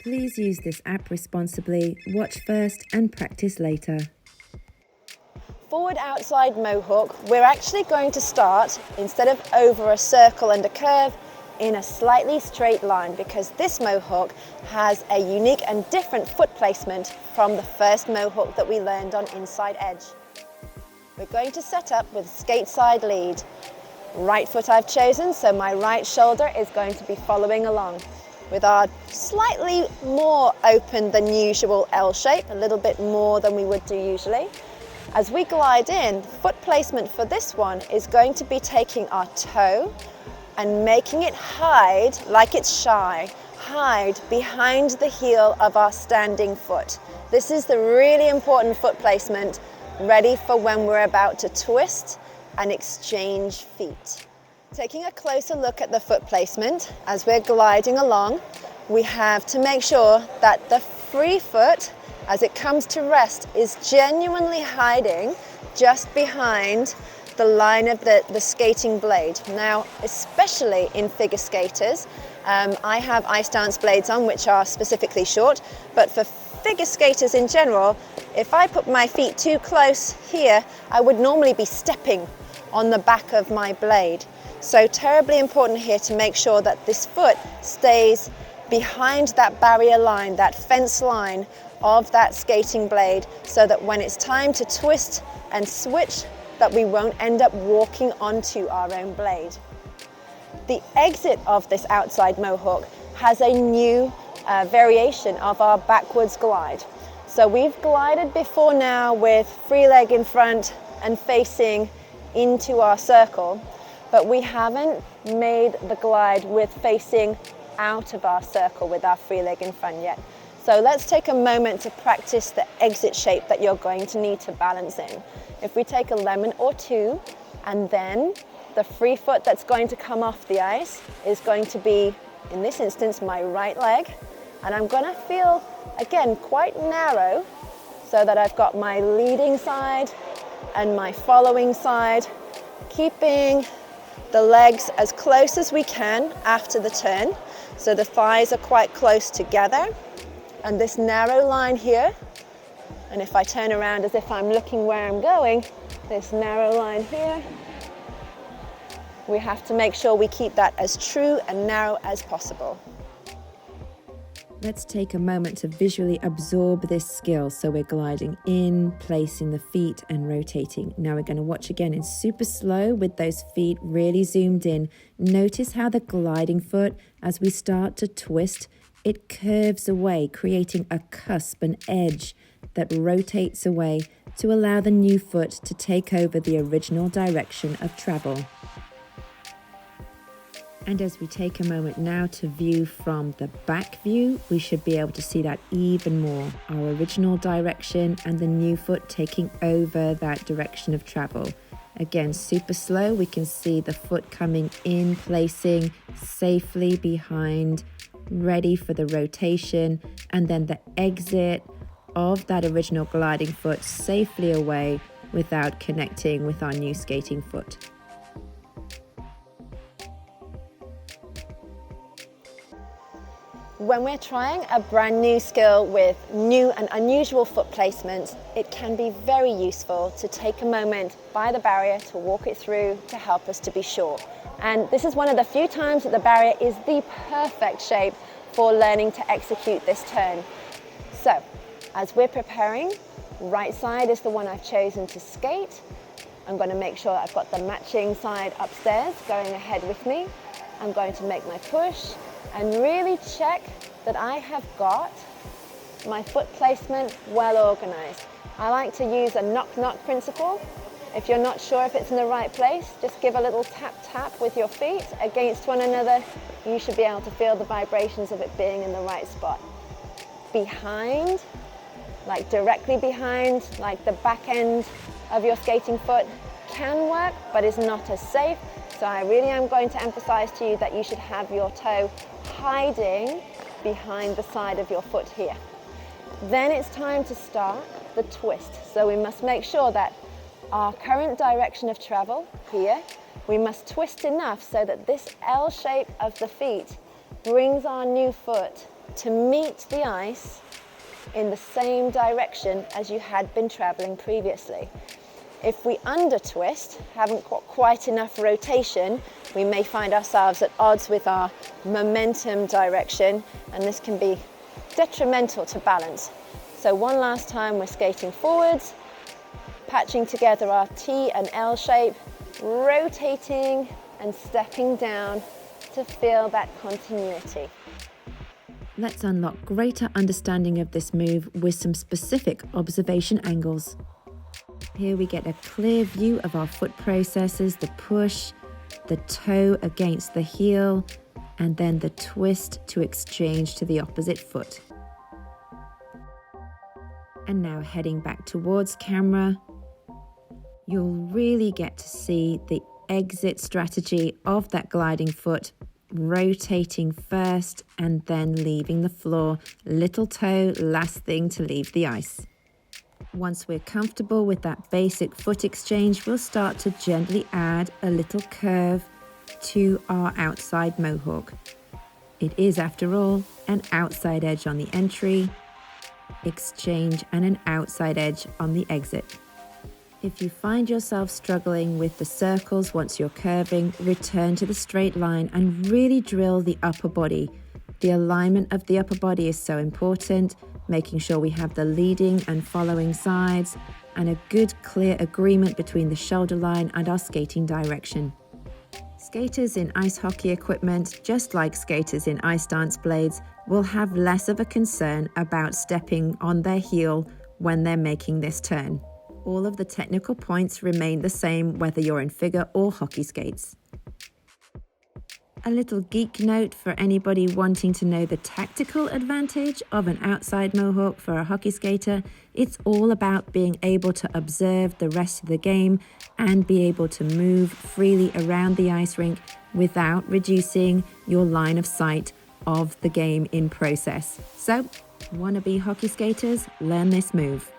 Please use this app responsibly, watch first and practice later. Forward Outside Mohawk, we're actually going to start, instead of over a circle and a curve, in a slightly straight line, because this Mohawk has a unique and different foot placement from the first Mohawk that we learned on inside edge. We're going to set up with skate side lead. Right foot I've chosen, so my right shoulder is going to be following along with our slightly more open than usual L shape, a little bit more than we would do usually. As we glide in, foot placement for this one is going to be taking our toe and making it hide like it's shy, hide behind the heel of our standing foot. This is the really important foot placement, ready for when we're about to twist and exchange feet. Taking a closer look at the foot placement, as we're gliding along, we have to make sure that the free foot, as it comes to rest, is genuinely hiding just behind the line of the skating blade. Now, especially in figure skaters, I have ice dance blades on, which are specifically short, but for figure skaters in general, if I put my feet too close here, I would normally be stepping on the back of my blade. So terribly important here to make sure that this foot stays behind that barrier line, that fence line of that skating blade, so that when it's time to twist and switch, that we won't end up walking onto our own blade. The exit of this outside Mohawk has a new variation of our backwards glide. So we've glided before now with free leg in front and facing into our circle, but we haven't made the glide with facing out of our circle with our free leg in front yet. So let's take a moment to practice the exit shape that you're going to need to balance in. If we take a lemon or two, and then the free foot that's going to come off the ice is going to be, in this instance, my right leg. And I'm going to feel, again, quite narrow, so that I've got my leading side and my following side, keeping the legs as close as we can after the turn, so the thighs are quite close together, and this narrow line here, and if I turn around as if I'm looking where I'm going, this narrow line here, we have to make sure we keep that as true and narrow as possible. Let's take a moment to visually absorb this skill. So we're gliding in, placing the feet and rotating. Now we're going to watch again in super slow with those feet really zoomed in. Notice how the gliding foot, as we start to twist, it curves away, creating a cusp, an edge that rotates away to allow the new foot to take over the original direction of travel. And as we take a moment now to view from the back view, we should be able to see that even more. Our original direction and the new foot taking over that direction of travel. Again, super slow, we can see the foot coming in, placing safely behind, ready for the rotation, and then the exit of that original gliding foot safely away without connecting with our new skating foot. When we're trying a brand new skill with new and unusual foot placements, it can be very useful to take a moment by the barrier to walk it through to help us to be sure. And this is one of the few times that the barrier is the perfect shape for learning to execute this turn. So, as we're preparing, right side is the one I've chosen to skate. I'm going to make sure I've got the matching side upstairs going ahead with me. I'm going to make my push and really check that I have got my foot placement well organized. I like to use a knock-knock principle. If you're not sure if it's in the right place, just give a little tap-tap with your feet against one another. You should be able to feel the vibrations of it being in the right spot. Behind, like directly behind, like the back end of your skating foot can work, but is not as safe. So I really am going to emphasize to you that you should have your toe hiding behind the side of your foot here. Then it's time to start the twist. So we must make sure that our current direction of travel here, we must twist enough so that this L shape of the feet brings our new foot to meet the ice in the same direction as you had been traveling previously. If we under twist, haven't got quite enough rotation, we may find ourselves at odds with our momentum direction, and this can be detrimental to balance. So one last time, we're skating forwards, patching together our T and L shape, rotating and stepping down to feel that continuity. Let's unlock greater understanding of this move with some specific observation angles. Here we get a clear view of our foot processes, the push, the toe against the heel, and then the twist to exchange to the opposite foot. And now heading back towards camera, you'll really get to see the exit strategy of that gliding foot, rotating first and then leaving the floor, little toe last thing to leave the ice. Once we're comfortable with that basic foot exchange, we'll start to gently add a little curve to our outside mohawk. It is, after all, an outside edge on the entry, exchange, and an outside edge on the exit. If you find yourself struggling with the circles once you're curving, return to the straight line and really drill the upper body. The alignment of the upper body is so important, making sure we have the leading and following sides and a good clear agreement between the shoulder line and our skating direction. Skaters in ice hockey equipment, just like skaters in ice dance blades, will have less of a concern about stepping on their heel when they're making this turn. All of the technical points remain the same whether you're in figure or hockey skates. A little geek note for anybody wanting to know the tactical advantage of an outside mohawk for a hockey skater: it's all about being able to observe the rest of the game and be able to move freely around the ice rink without reducing your line of sight of the game in process. So, wannabe hockey skaters, learn this move.